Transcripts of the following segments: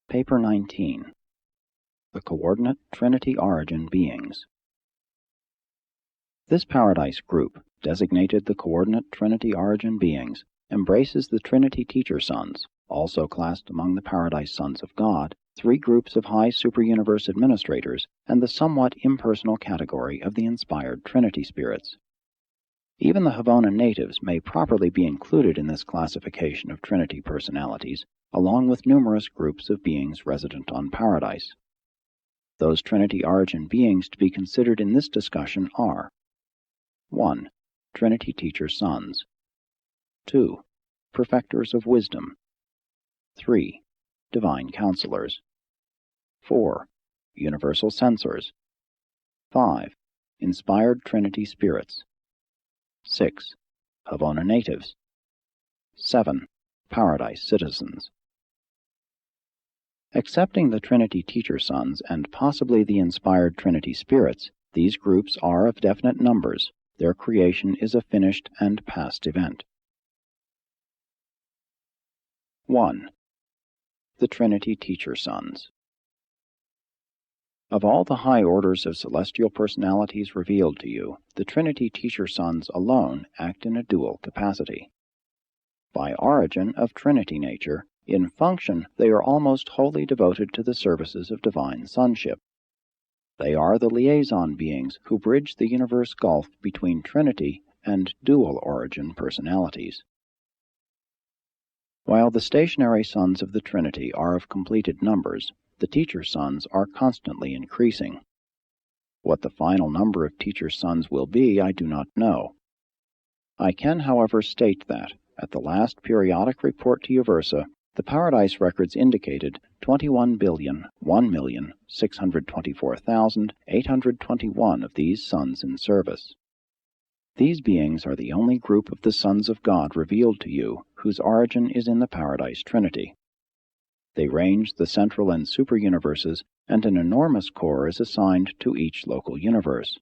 Paper 19. The Coordinate Trinity Origin Beings. This Paradise group, designated the Coordinate Trinity Origin Beings, embraces the Trinity Teacher Sons, also classed among the Paradise Sons of God, three groups of high super-universe administrators, and the somewhat impersonal category of the inspired Trinity spirits. Even the HAVONA natives may properly be included in this classification of Trinity personalities, along with numerous groups of beings resident on Paradise. Those Trinity origin beings to be considered in this discussion are 1. Trinity Teacher Sons, 2. Perfectors of Wisdom, 3. Divine Counselors, 4. Universal Censors, 5. Inspired Trinity Spirits, 6. HAVONA Natives, 7. Paradise Citizens. Accepting the Trinity Teacher Sons and possibly the inspired Trinity Spirits, these groups are of definite numbers. Their creation is a finished and past event. 1. The Trinity Teacher Sons. Of all the high orders of celestial personalities revealed to you, the Trinity Teacher Sons alone act in a dual capacity. By origin of Trinity nature, in function they are almost wholly devoted to the services of divine sonship. They are the liaison beings who bridge the universe gulf between Trinity and dual origin personalities. While the stationary sons of the Trinity are of completed numbers, the Teacher Sons are constantly increasing. What the final number of Teacher Sons will be, I do not know. I can, however, state that, at the last periodic report to Uversa, the Paradise records indicated 21,01,624,821 of these sons in service. These beings are the only group of the sons of God revealed to you whose origin is in the Paradise Trinity. They range the central and super-universes, and an enormous core is assigned to each local universe.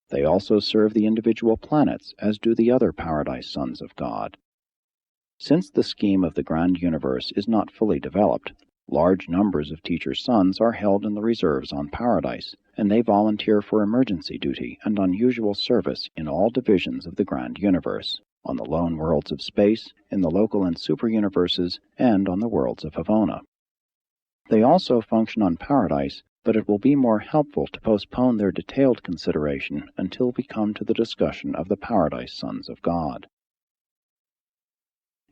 They also serve the individual planets, as do the other Paradise Sons of God. Since the scheme of the grand universe is not fully developed, large numbers of Teacher Sons are held in the reserves on Paradise, and they volunteer for emergency duty and unusual service in all divisions of the grand universe, on the lone worlds of space, in the local and super-universes, and on the worlds of HAVONA. They also function on Paradise, but it will be more helpful to postpone their detailed consideration until we come to the discussion of the Paradise Sons of God.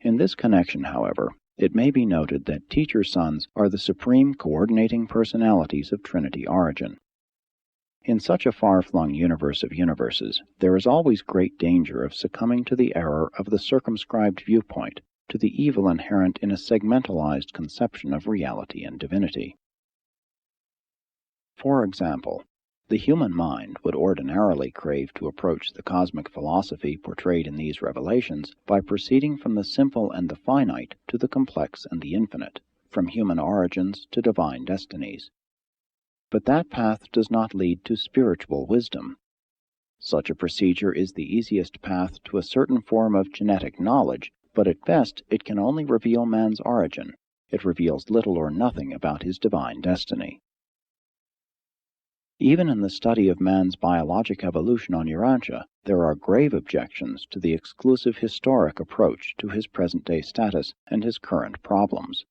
In this connection, however, it may be noted that Teacher Sons are the supreme coordinating personalities of Trinity origin. In such a far-flung universe of universes, there is always great danger of succumbing to the error of the circumscribed viewpoint, to the evil inherent in a segmentalized conception of reality and divinity. For example, the human mind would ordinarily crave to approach the cosmic philosophy portrayed in these revelations by proceeding from the simple and the finite to the complex and the infinite, from human origins to divine destinies. But that path does not lead to spiritual wisdom. Such a procedure is the easiest path to a certain form of genetic knowledge, but at best it can only reveal man's origin. It reveals little or nothing about his divine destiny. Even in the study of man's biologic evolution on Urantia, there are grave objections to the exclusive historic approach to his present-day status and his current problems.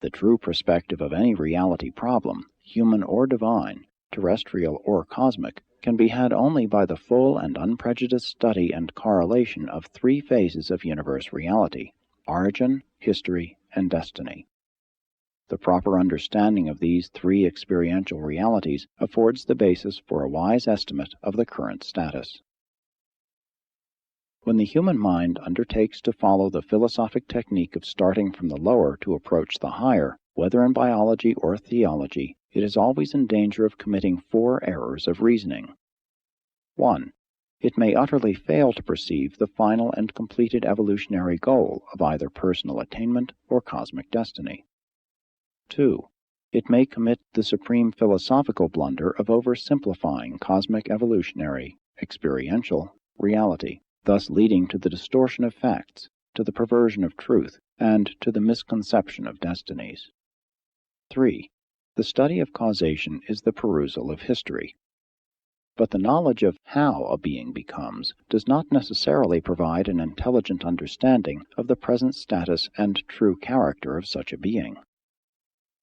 The true perspective of any reality problem, human or divine, terrestrial or cosmic, can be had only by the full and unprejudiced study and correlation of three phases of universe reality: origin, history, and destiny. The proper understanding of these three experiential realities affords the basis for a wise estimate of the current status. When the human mind undertakes to follow the philosophic technique of starting from the lower to approach the higher, whether in biology or theology, it is always in danger of committing four errors of reasoning. 1. It may utterly fail to perceive the final and completed evolutionary goal of either personal attainment or cosmic destiny. 2. It may commit the supreme philosophical blunder of oversimplifying cosmic evolutionary, experiential reality, thus leading to the distortion of facts, to the perversion of truth, and to the misconception of destinies. 3. The study of causation is the perusal of history. But the knowledge of how a being becomes does not necessarily provide an intelligent understanding of the present status and true character of such a being.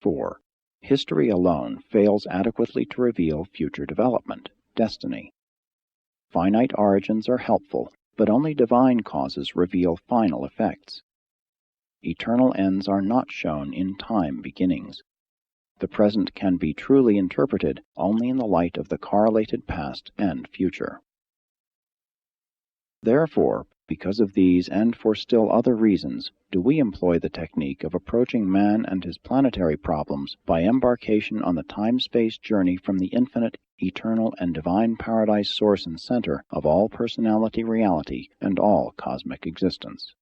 4. History alone fails adequately to reveal future development, destiny. Finite origins are helpful, but only divine causes reveal final effects. Eternal ends are not shown in time beginnings. The present can be truly interpreted only in the light of the correlated past and future. Therefore, because of these and for still other reasons, do we employ the technique of approaching man and his planetary problems by embarkation on the time-space journey from the infinite, eternal, and divine paradise source and center of all personality reality and all cosmic existence.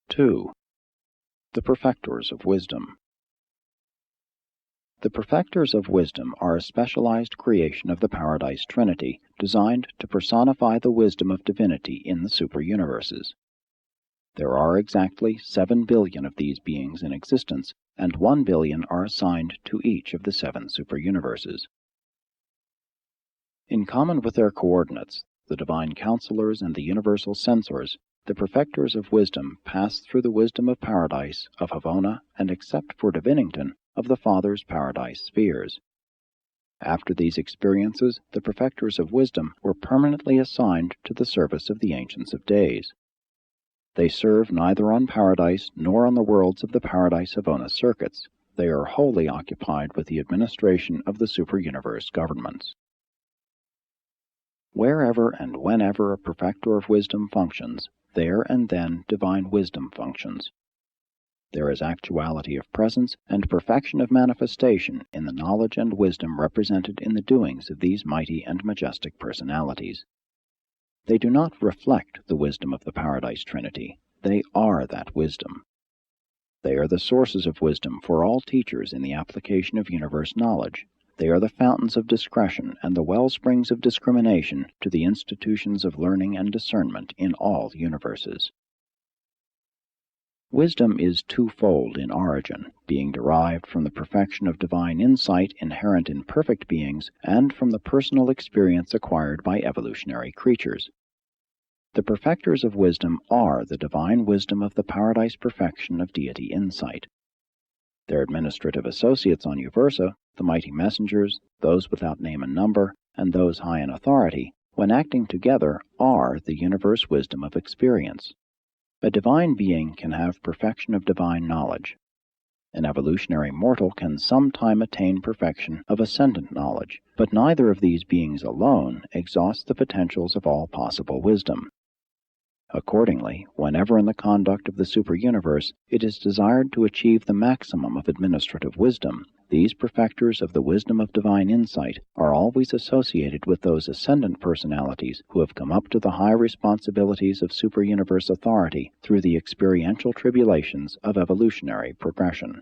2. The Perfectors of Wisdom. The Perfectors of Wisdom are a specialized creation of the Paradise Trinity, designed to personify the wisdom of divinity in the superuniverses. There are exactly 7 billion of these beings in existence, and 1 billion are assigned to each of the 7 superuniverses. In common with their coordinates, the Divine Counselors and the Universal Censors, the Perfectors of Wisdom pass through the wisdom of Paradise, of HAVONA, and except for Divinington, of the Father's Paradise spheres. After these experiences, the Perfectors of Wisdom were permanently assigned to the service of the Ancients of Days. They serve neither on Paradise nor on the worlds of the Paradise-HAVONA circuits. They are wholly occupied with the administration of the superuniverse governments. Wherever and whenever a Perfector of Wisdom functions, there and then divine wisdom functions. There is actuality of presence and perfection of manifestation in the knowledge and wisdom represented in the doings of these mighty and majestic personalities. They do not reflect the wisdom of the Paradise Trinity. They are that wisdom. They are the sources of wisdom for all teachers in the application of universe knowledge. They are the fountains of discretion and the wellsprings of discrimination to the institutions of learning and discernment in all universes. Wisdom is twofold in origin, being derived from the perfection of divine insight inherent in perfect beings and from the personal experience acquired by evolutionary creatures. The Perfectors of Wisdom are the divine wisdom of the paradise perfection of deity insight. Their administrative associates on Uversa, the mighty messengers, those without name and number, and those high in authority, when acting together, are the universe wisdom of experience. A divine being can have perfection of divine knowledge. An evolutionary mortal can sometime attain perfection of ascendant knowledge, but neither of these beings alone exhausts the potentials of all possible wisdom. Accordingly, whenever in the conduct of the superuniverse it is desired to achieve the maximum of administrative wisdom, these perfectors of the wisdom of divine insight are always associated with those ascendant personalities who have come up to the high responsibilities of superuniverse authority through the experiential tribulations of evolutionary progression.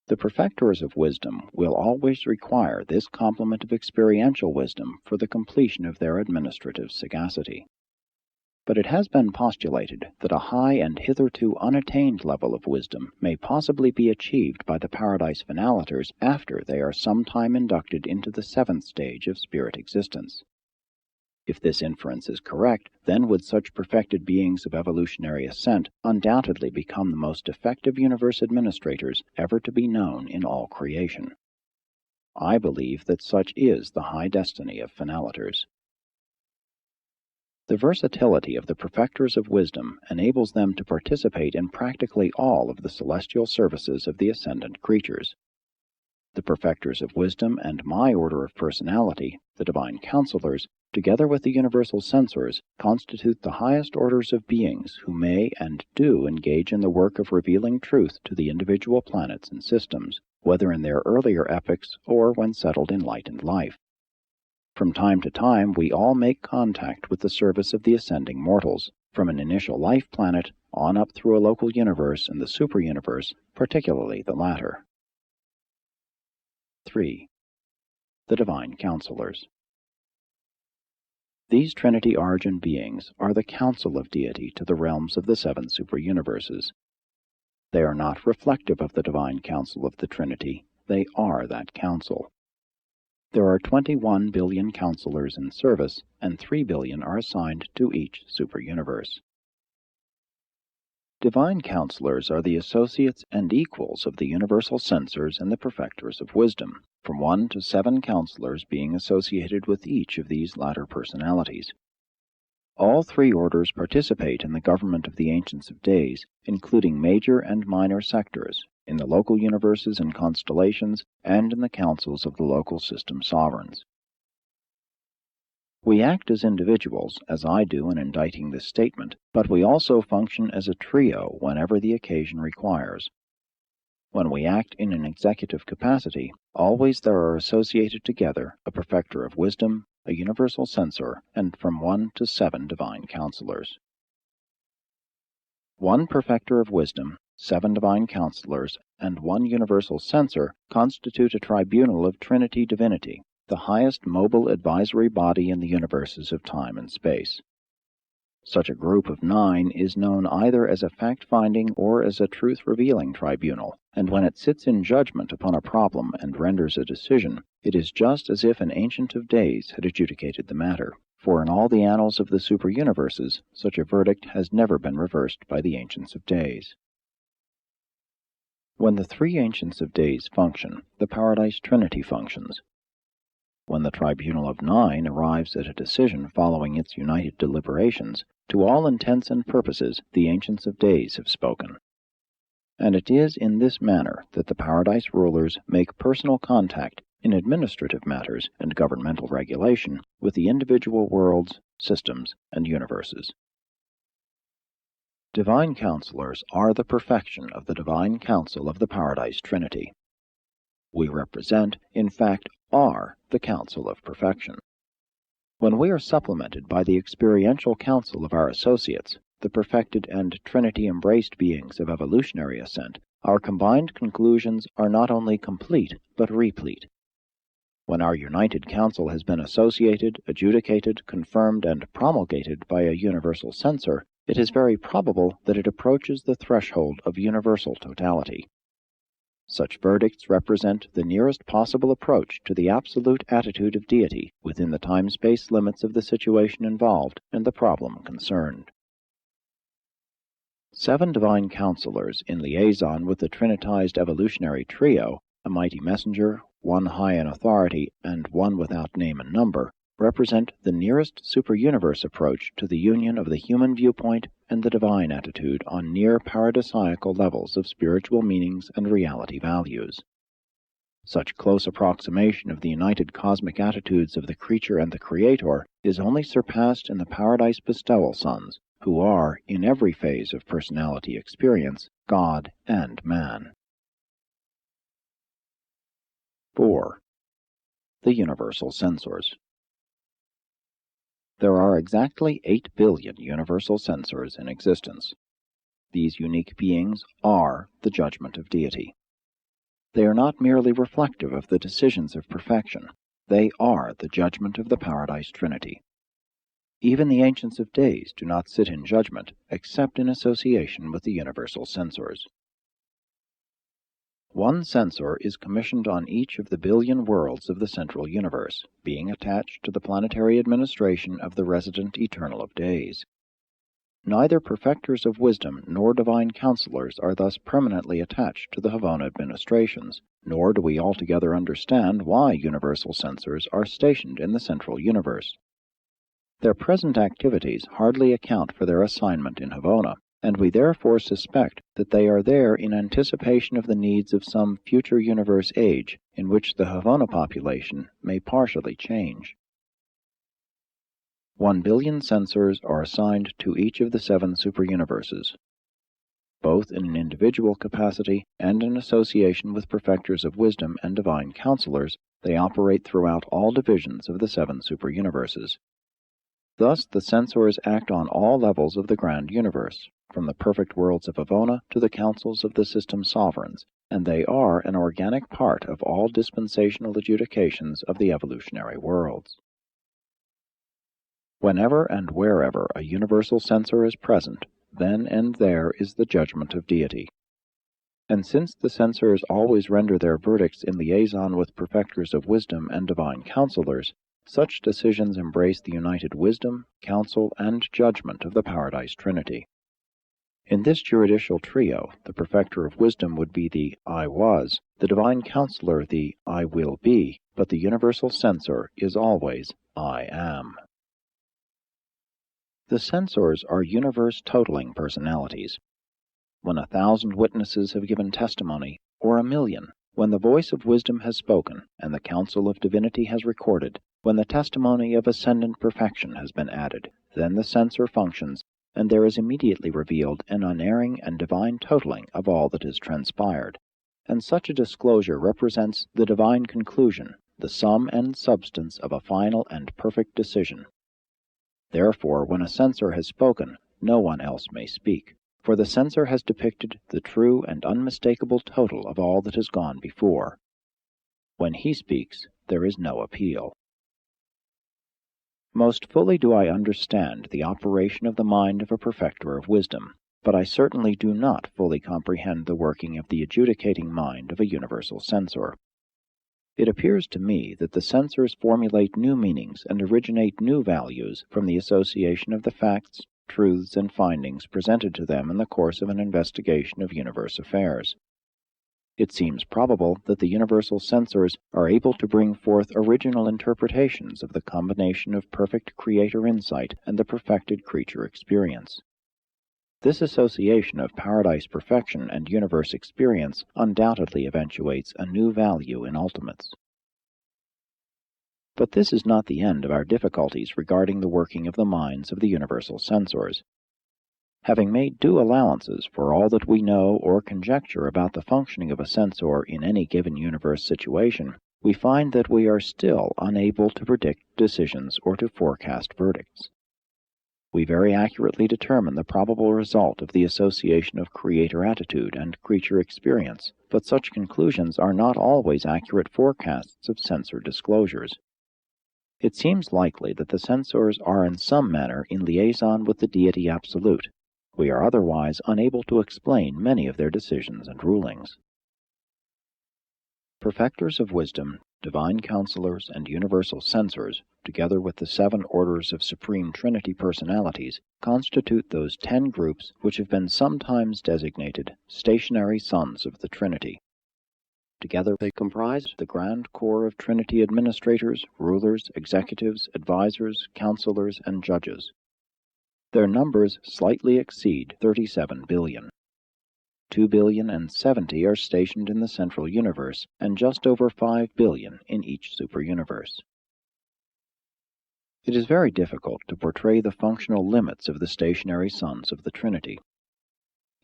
The Perfectors of Wisdom will always require this complement of experiential wisdom for the completion of their administrative sagacity. But it has been postulated that a high and hitherto unattained level of wisdom may possibly be achieved by the Paradise Finalators after they are sometime inducted into the 7th stage of spirit existence. If this inference is correct, then would such perfected beings of evolutionary ascent undoubtedly become the most effective universe administrators ever to be known in all creation. I believe that such is the high destiny of Finalators. The versatility of the Perfectors of Wisdom enables them to participate in practically all of the celestial services of the ascendant creatures. The Perfectors of Wisdom and my order of personality, the Divine Counselors, together with the Universal Censors, constitute the highest orders of beings who may and do engage in the work of revealing truth to the individual planets and systems, whether in their earlier epochs or when settled in enlightened life. From time to time, we all make contact with the service of the ascending mortals, from an initial life planet on up through a local universe and the superuniverse, particularly the latter. 3. The Divine Counselors. These Trinity origin beings are the counsel of deity to the realms of the 7 superuniverses. They are not reflective of the divine counsel of the Trinity. They are that counsel. There are 21 billion counselors in service, and 3 billion are assigned to each superuniverse. Divine counselors are the associates and equals of the universal censors and the perfectors of wisdom, from 1 to 7 counselors being associated with each of these latter personalities. All 3 orders participate in the government of the Ancients of Days, including major and minor sectors, in the local universes and constellations, and in the councils of the local system sovereigns. We act as individuals, as I do in inditing this statement, but we also function as a trio whenever the occasion requires. When we act in an executive capacity, always there are associated together a perfector of wisdom, a universal censor, and from 1 to 7 divine counselors. 1 perfector of wisdom, 7 divine counselors, and 1 universal censor constitute a tribunal of Trinity divinity, the highest mobile advisory body in the universes of time and space. Such a group of 9 is known either as a fact-finding or as a truth-revealing tribunal, and when it sits in judgment upon a problem and renders a decision, it is just as if an Ancient of Days had adjudicated the matter, for in all the annals of the superuniverses, such a verdict has never been reversed by the Ancients of Days. When the 3 Ancients of Days function, the Paradise Trinity functions. When the tribunal of 9 arrives at a decision following its united deliberations, to all intents and purposes the Ancients of Days have spoken. And it is in this manner that the Paradise rulers make personal contact in administrative matters and governmental regulation with the individual worlds, systems, and universes. Divine counselors are the perfection of the divine counsel of the Paradise Trinity. We represent, in fact, are the counsel of perfection. When we are supplemented by the experiential counsel of our associates, the perfected and Trinity-embraced beings of evolutionary ascent, our combined conclusions are not only complete, but replete. When our united counsel has been associated, adjudicated, confirmed, and promulgated by a universal censor, it is very probable that it approaches the threshold of universal totality. Such verdicts represent the nearest possible approach to the absolute attitude of deity within the time-space limits of the situation involved and the problem concerned. 7 divine counselors in liaison with the trinitized evolutionary trio, a mighty messenger, 1 high in authority, and 1 without name and number, represent the nearest superuniverse approach to the union of the human viewpoint and the divine attitude on near paradisiacal levels of spiritual meanings and reality values. Such close approximation of the united cosmic attitudes of the creature and the creator is only surpassed in the Paradise bestowal sons, who are, in every phase of personality experience, God and man. 4. The Universal Censors. There are exactly 8 billion universal censors in existence. These unique beings are the judgment of deity. They are not merely reflective of the decisions of perfection. They are the judgment of the Paradise Trinity. Even the Ancients of Days do not sit in judgment, except in association with the universal censors. 1 censor is commissioned on each of the billion worlds of the central universe, being attached to the planetary administration of the resident Eternal of Days. Neither perfectors of wisdom nor divine counselors are thus permanently attached to the HAVONA administrations, nor do we altogether understand why universal censors are stationed in the central universe. Their present activities hardly account for their assignment in HAVONA, and we therefore suspect that they are there in anticipation of the needs of some future universe age in which the HAVONA population may partially change. 1 billion censors are assigned to each of the 7 superuniverses. Both in an individual capacity and in association with perfectors of wisdom and divine counselors, they operate throughout all divisions of the 7 superuniverses. Thus the censors act on all levels of the grand universe, from the perfect worlds of HAVONA to the councils of the system sovereigns, and they are an organic part of all dispensational adjudications of the evolutionary worlds. Whenever and wherever a universal censor is present, then and there is the judgment of deity. And since the censors always render their verdicts in liaison with perfectors of wisdom and divine counselors, such decisions embrace the united wisdom, counsel, and judgment of the Paradise Trinity. In this juridical trio, the perfector of wisdom would be the I was, the divine counselor the I will be, but the universal censor is always I am. The censors are universe-totaling personalities. When 1,000 witnesses have given testimony, or 1,000,000, when the voice of wisdom has spoken, and the counsel of divinity has recorded, when the testimony of ascendant perfection has been added, then the censor functions, and there is immediately revealed an unerring and divine totaling of all that has transpired, and such a disclosure represents the divine conclusion, the sum and substance of a final and perfect decision. Therefore, when a censor has spoken, no one else may speak, for the censor has depicted the true and unmistakable total of all that has gone before. When he speaks, there is no appeal. Most fully do I understand the operation of the mind of a perfecter of wisdom, but I certainly do not fully comprehend the working of the adjudicating mind of a universal censor. It appears to me that the censors formulate new meanings and originate new values from the association of the facts, truths, and findings presented to them in the course of an investigation of universe affairs. It seems probable that the universal censors are able to bring forth original interpretations of the combination of perfect creator insight and the perfected creature experience. This association of paradise perfection and universe experience undoubtedly eventuates a new value in ultimates. But this is not the end of our difficulties regarding the working of the minds of the universal censors. Having made due allowances for all that we know or conjecture about the functioning of a censor in any given universe situation, we find that we are still unable to predict decisions or to forecast verdicts. We very accurately determine the probable result of the association of creator attitude and creature experience, but such conclusions are not always accurate forecasts of censor disclosures. It seems likely that the censors are in some manner in liaison with the deity absolute. We are otherwise unable to explain many of their decisions and rulings. Perfectors of wisdom, divine counselors, and universal censors, together with the 7 orders of Supreme Trinity personalities, constitute those 10 groups which have been sometimes designated stationary sons of the Trinity. Together they comprise the grand corps of Trinity administrators, rulers, executives, advisors, counselors, and judges. Their numbers slightly exceed 37 billion. 2,070,000,000 are stationed in the central universe, and just over 5 billion in each superuniverse. It is very difficult to portray the functional limits of the stationary sons of the Trinity.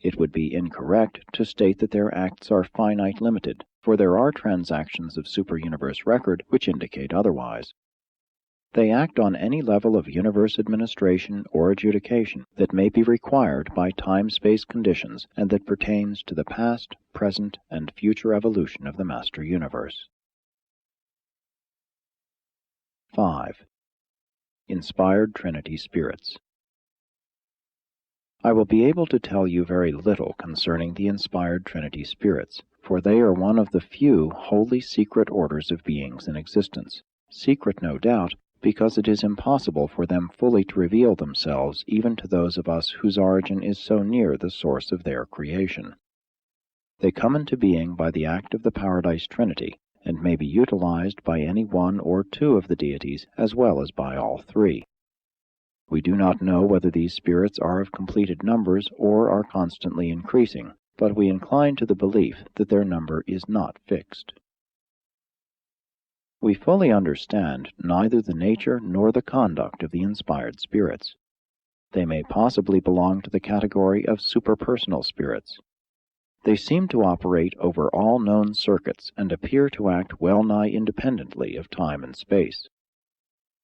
It would be incorrect to state that their acts are finite limited, for there are transactions of superuniverse record which indicate otherwise. They act on any level of universe administration or adjudication that may be required by time-space conditions and that pertains to the past, present, and future evolution of the Master Universe. 5. Inspired Trinity Spirits. I will be able to tell you very little concerning the inspired Trinity Spirits, for they are one of the few wholly secret orders of beings in existence. Secret, no doubt, because it is impossible for them fully to reveal themselves even to those of us whose origin is so near the source of their creation. They come into being by the act of the Paradise Trinity, and may be utilized by any one or two of the deities as well as by all 3. We do not know whether these spirits are of completed numbers or are constantly increasing, but we incline to the belief that their number is not fixed. We fully understand neither the nature nor the conduct of the inspired spirits. They may possibly belong to the category of superpersonal spirits. They seem to operate over all known circuits and appear to act well-nigh independently of time and space.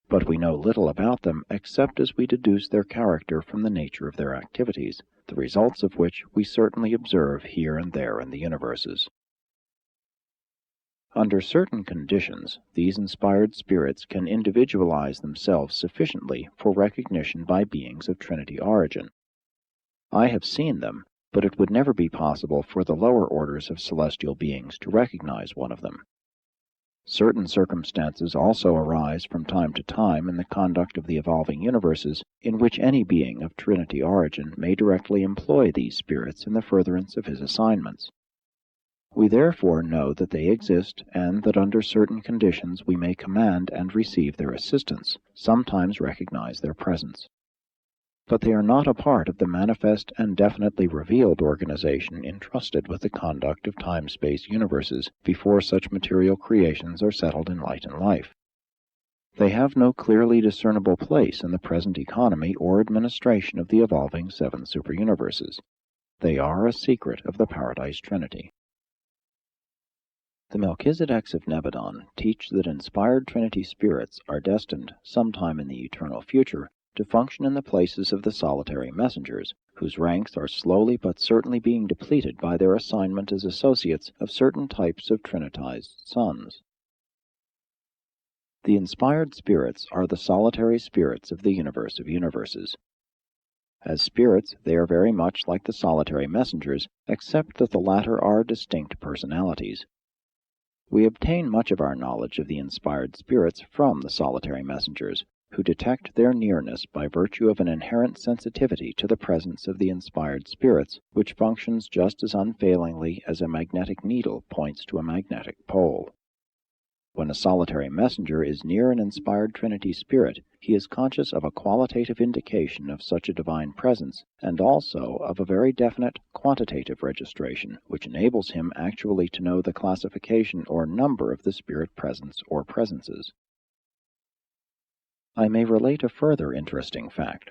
But we know little about them except as we deduce their character from the nature of their activities, the results of which we certainly observe here and there in the universes. Under certain conditions, these inspired spirits can individualize themselves sufficiently for recognition by beings of Trinity origin. I have seen them, but it would never be possible for the lower orders of celestial beings to recognize one of them. Certain circumstances also arise from time to time in the conduct of the evolving universes in which any being of Trinity origin may directly employ these spirits in the furtherance of his assignments. We therefore know that they exist, and that under certain conditions we may command and receive their assistance, sometimes recognize their presence. But they are not a part of the manifest and definitely revealed organization entrusted with the conduct of time-space universes before such material creations are settled in light and life. They have no clearly discernible place in the present economy or administration of the evolving 7 superuniverses. They are a secret of the Paradise Trinity. The Melchizedeks of Nebadon teach that inspired Trinity spirits are destined, sometime in the eternal future, to function in the places of the solitary messengers, whose ranks are slowly but certainly being depleted by their assignment as associates of certain types of trinitized sons. The inspired spirits are the solitary spirits of the universe of universes. As spirits, they are very much like the solitary messengers, except that the latter are distinct personalities. We obtain much of our knowledge of the inspired spirits from the solitary messengers, who detect their nearness by virtue of an inherent sensitivity to the presence of the inspired spirits, which functions just as unfailingly as a magnetic needle points to a magnetic pole. When a solitary messenger is near an inspired Trinity spirit, he is conscious of a qualitative indication of such a divine presence, and also of a very definite quantitative registration, which enables him actually to know the classification or number of the spirit presence or presences. I may relate a further interesting fact.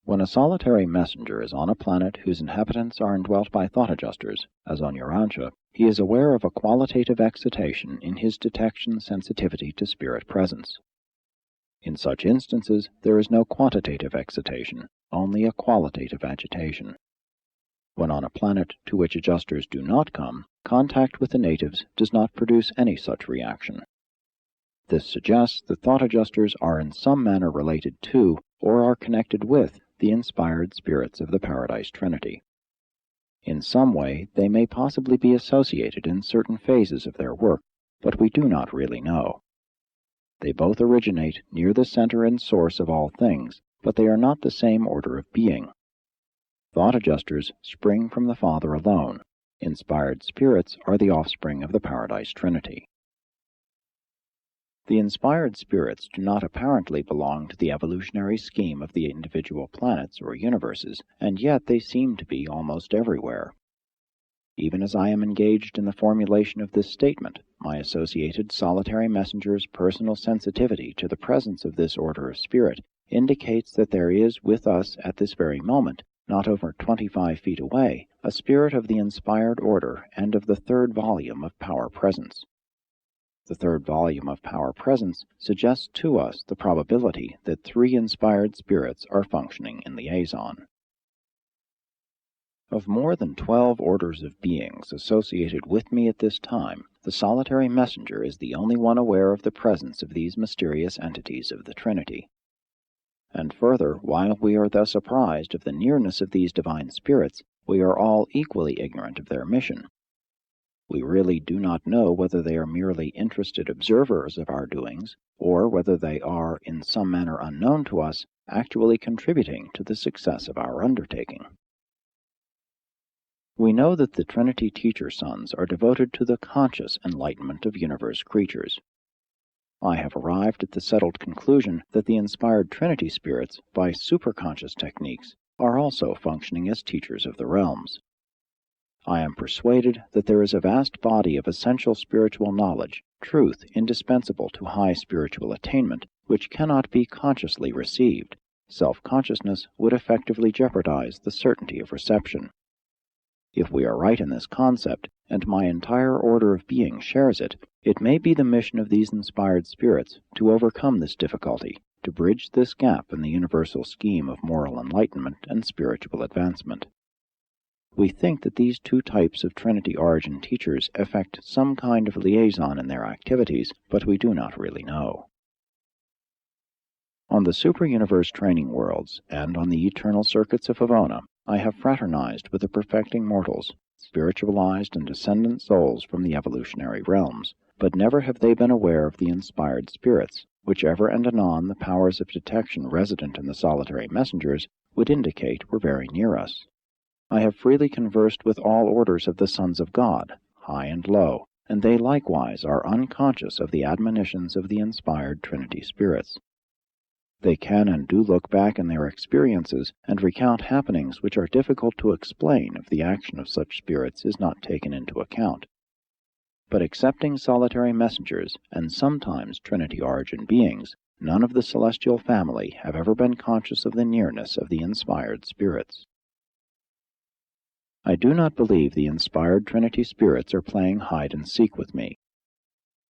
When a solitary messenger is on a planet whose inhabitants are indwelt by thought adjusters, as on Urantia, he is aware of a qualitative excitation in his detection sensitivity to spirit presence. In such instances, there is no quantitative excitation, only a qualitative agitation. When on a planet to which adjusters do not come, contact with the natives does not produce any such reaction. This suggests that thought adjusters are in some manner related to, or are connected with, the inspired spirits of the Paradise Trinity. In some way, they may possibly be associated in certain phases of their work, but we do not really know. They both originate near the center and source of all things, but they are not the same order of being. Thought adjusters spring from the Father alone. Inspired spirits are the offspring of the Paradise Trinity. The inspired spirits do not apparently belong to the evolutionary scheme of the individual planets or universes, and yet they seem to be almost everywhere. Even as I am engaged in the formulation of this statement, my associated solitary messenger's personal sensitivity to the presence of this order of spirit indicates that there is with us at this very moment, not over 25 feet away, a spirit of the inspired order and of the 3rd volume of Power Presence. The 3rd volume of Power Presence suggests to us the probability that 3 inspired spirits are functioning in liaison. Of more than 12 orders of beings associated with me at this time, the solitary messenger is the only one aware of the presence of these mysterious entities of the Trinity. And further, while we are thus apprised of the nearness of these divine spirits, we are all equally ignorant of their mission. We really do not know whether they are merely interested observers of our doings, or whether they are, in some manner unknown to us, actually contributing to the success of our undertaking. We know that the Trinity teacher sons are devoted to the conscious enlightenment of universe creatures. I have arrived at the settled conclusion that the inspired Trinity spirits, by superconscious techniques, are also functioning as teachers of the realms. I am persuaded that there is a vast body of essential spiritual knowledge, truth indispensable to high spiritual attainment, which cannot be consciously received. Self-consciousness would effectively jeopardize the certainty of reception. If we are right in this concept, and my entire order of being shares it, it may be the mission of these inspired spirits to overcome this difficulty, to bridge this gap in the universal scheme of moral enlightenment and spiritual advancement. We think that these 2 types of Trinity origin teachers effect some kind of liaison in their activities, but we do not really know. On the super-universe training worlds, and on the eternal circuits of HAVONA, I have fraternized with the perfecting mortals, spiritualized and descendant souls from the evolutionary realms, but never have they been aware of the inspired spirits, which ever and anon the powers of detection resident in the solitary messengers would indicate were very near us. I have freely conversed with all orders of the sons of God, high and low, and they likewise are unconscious of the admonitions of the inspired Trinity spirits. They can and do look back in their experiences and recount happenings which are difficult to explain if the action of such spirits is not taken into account. But excepting solitary messengers, and sometimes Trinity origin beings, none of the celestial family have ever been conscious of the nearness of the inspired spirits. I do not believe the inspired Trinity spirits are playing hide-and-seek with me.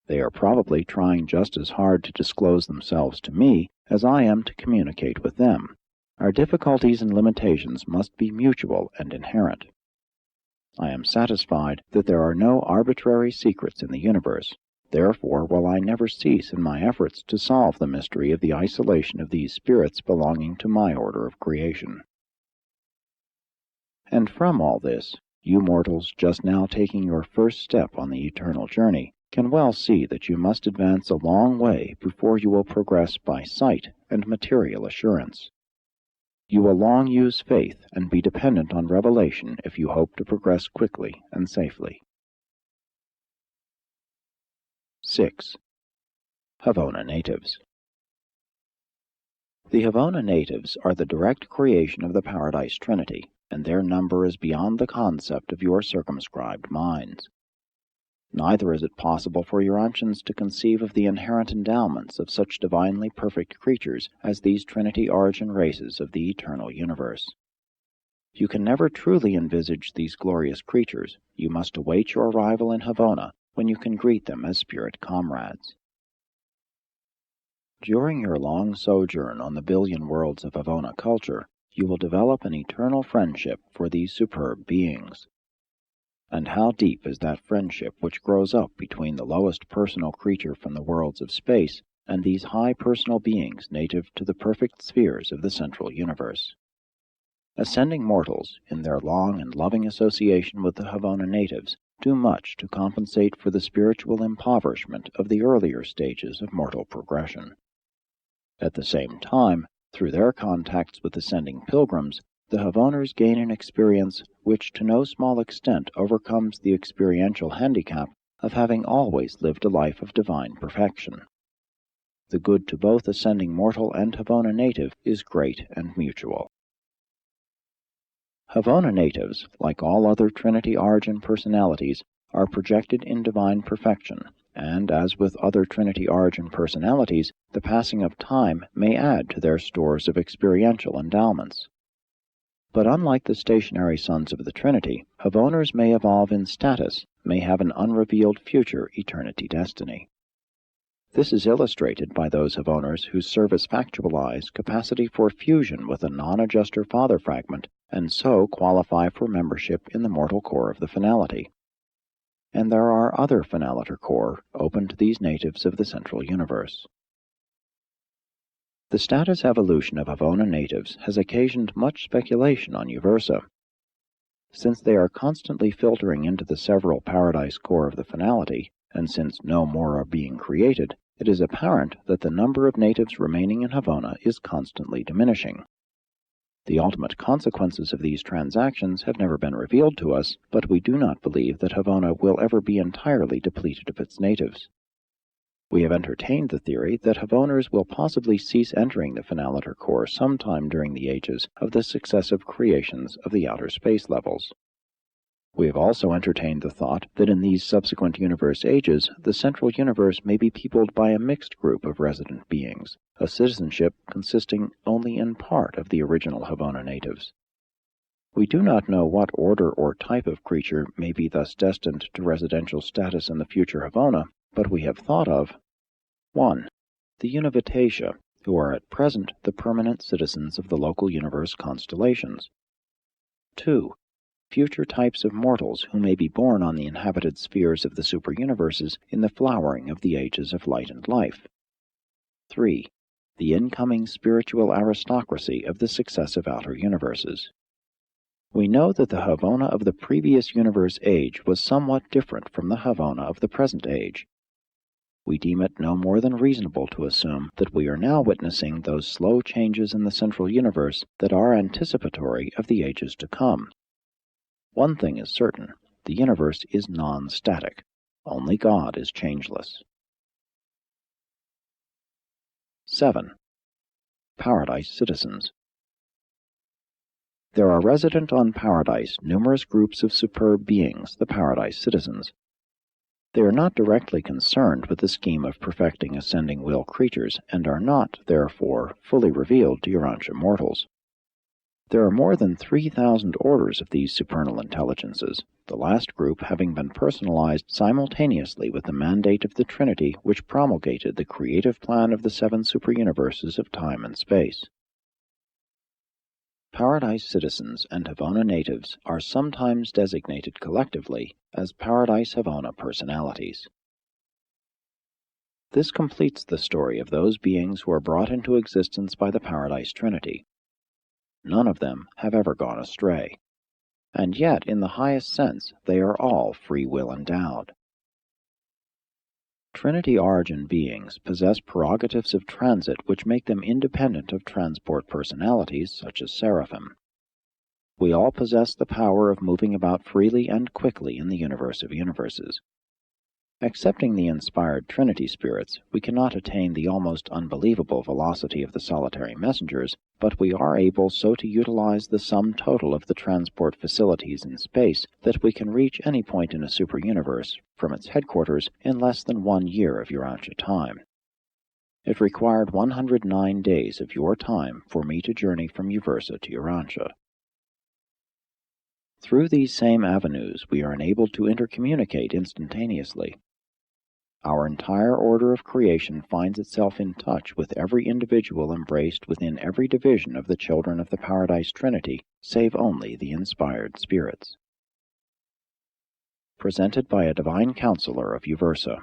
They are probably trying just as hard to disclose themselves to me as I am to communicate with them. Our difficulties and limitations must be mutual and inherent. I am satisfied that there are no arbitrary secrets in the universe. Therefore will I never cease in my efforts to solve the mystery of the isolation of these spirits belonging to my order of creation. And from all this, you mortals just now taking your first step on the eternal journey can well see that you must advance a long way before you will progress by sight and material assurance. You will long use faith and be dependent on revelation if you hope to progress quickly and safely. 6. HAVONA natives. The HAVONA natives are the direct creation of the Paradise Trinity, and their number is beyond the concept of your circumscribed minds. Neither is it possible for Urantians to conceive of the inherent endowments of such divinely perfect creatures as these Trinity origin races of the eternal universe. You can never truly envisage these glorious creatures. You must await your arrival in HAVONA, when you can greet them as spirit comrades. During your long sojourn on the billion worlds of HAVONA culture, you will develop an eternal friendship for these superb beings. And how deep is that friendship which grows up between the lowest personal creature from the worlds of space and these high personal beings native to the perfect spheres of the central universe. Ascending mortals, in their long and loving association with the HAVONA natives, do much to compensate for the spiritual impoverishment of the earlier stages of mortal progression. At the same time, through their contacts with ascending pilgrims, the HAVONers gain an experience which to no small extent overcomes the experiential handicap of having always lived a life of divine perfection. The good to both ascending mortal and HAVONA native is great and mutual. HAVONA natives, like all other Trinity origin personalities, are projected in divine perfection, and as with other Trinity origin personalities, the passing of time may add to their stores of experiential endowments. But unlike the stationary sons of the Trinity, HAVONers may evolve in status, may have an unrevealed future eternity destiny. This is illustrated by those HAVONers whose service factualize capacity for fusion with a non-adjuster father fragment, and so qualify for membership in the mortal core of the finality. And there are other finaliter core open to these natives of the central universe. The status evolution of HAVONA natives has occasioned much speculation on Uversa. Since they are constantly filtering into the several paradise core of the finality, and since no more are being created, it is apparent that the number of natives remaining in HAVONA is constantly diminishing. The ultimate consequences of these transactions have never been revealed to us, but we do not believe that HAVONA will ever be entirely depleted of its natives. We have entertained the theory that HAVONers will possibly cease entering the finaliter core sometime during the ages of the successive creations of the outer space levels. We have also entertained the thought that in these subsequent universe ages, the central universe may be peopled by a mixed group of resident beings, a citizenship consisting only in part of the original HAVONA natives. We do not know what order or type of creature may be thus destined to residential status in the future HAVONA, but we have thought of 1. The Univitatia, who are at present the permanent citizens of the local universe constellations. 2. Future types of mortals who may be born on the inhabited spheres of the superuniverses in the flowering of the ages of light and life. 3. The incoming spiritual aristocracy of the successive outer universes. We know that the HAVONA of the previous universe age was somewhat different from the HAVONA of the present age. We deem it no more than reasonable to assume that we are now witnessing those slow changes in the central universe that are anticipatory of the ages to come. One thing is certain, the universe is non-static. Only God is changeless. 7. Paradise Citizens. There are resident on Paradise numerous groups of superb beings, the Paradise Citizens. They are not directly concerned with the scheme of perfecting ascending will creatures, and are not, therefore, fully revealed to Urantia mortals. There are more than 3,000 orders of these supernal intelligences, the last group having been personalized simultaneously with the mandate of the Trinity which promulgated the creative plan of the 7 superuniverses of time and space. Paradise citizens and HAVONA natives are sometimes designated collectively as Paradise HAVONA personalities. This completes the story of those beings who are brought into existence by the Paradise Trinity. None of them have ever gone astray, and yet in the highest sense they are all free will endowed. Trinity origin beings possess prerogatives of transit which make them independent of transport personalities such as seraphim. We all possess the power of moving about freely and quickly in the universe of universes. Excepting the inspired Trinity spirits, we cannot attain the almost unbelievable velocity of the solitary messengers, but we are able so to utilize the sum total of the transport facilities in space that we can reach any point in a superuniverse from its headquarters in less than 1 year of Urantia time. It required 109 days of your time for me to journey from Uversa to Urantia. Through these same avenues we are enabled to intercommunicate instantaneously. Our entire order of creation finds itself in touch with every individual embraced within every division of the children of the Paradise Trinity, save only the inspired spirits. Presented by a divine counselor of Uversa.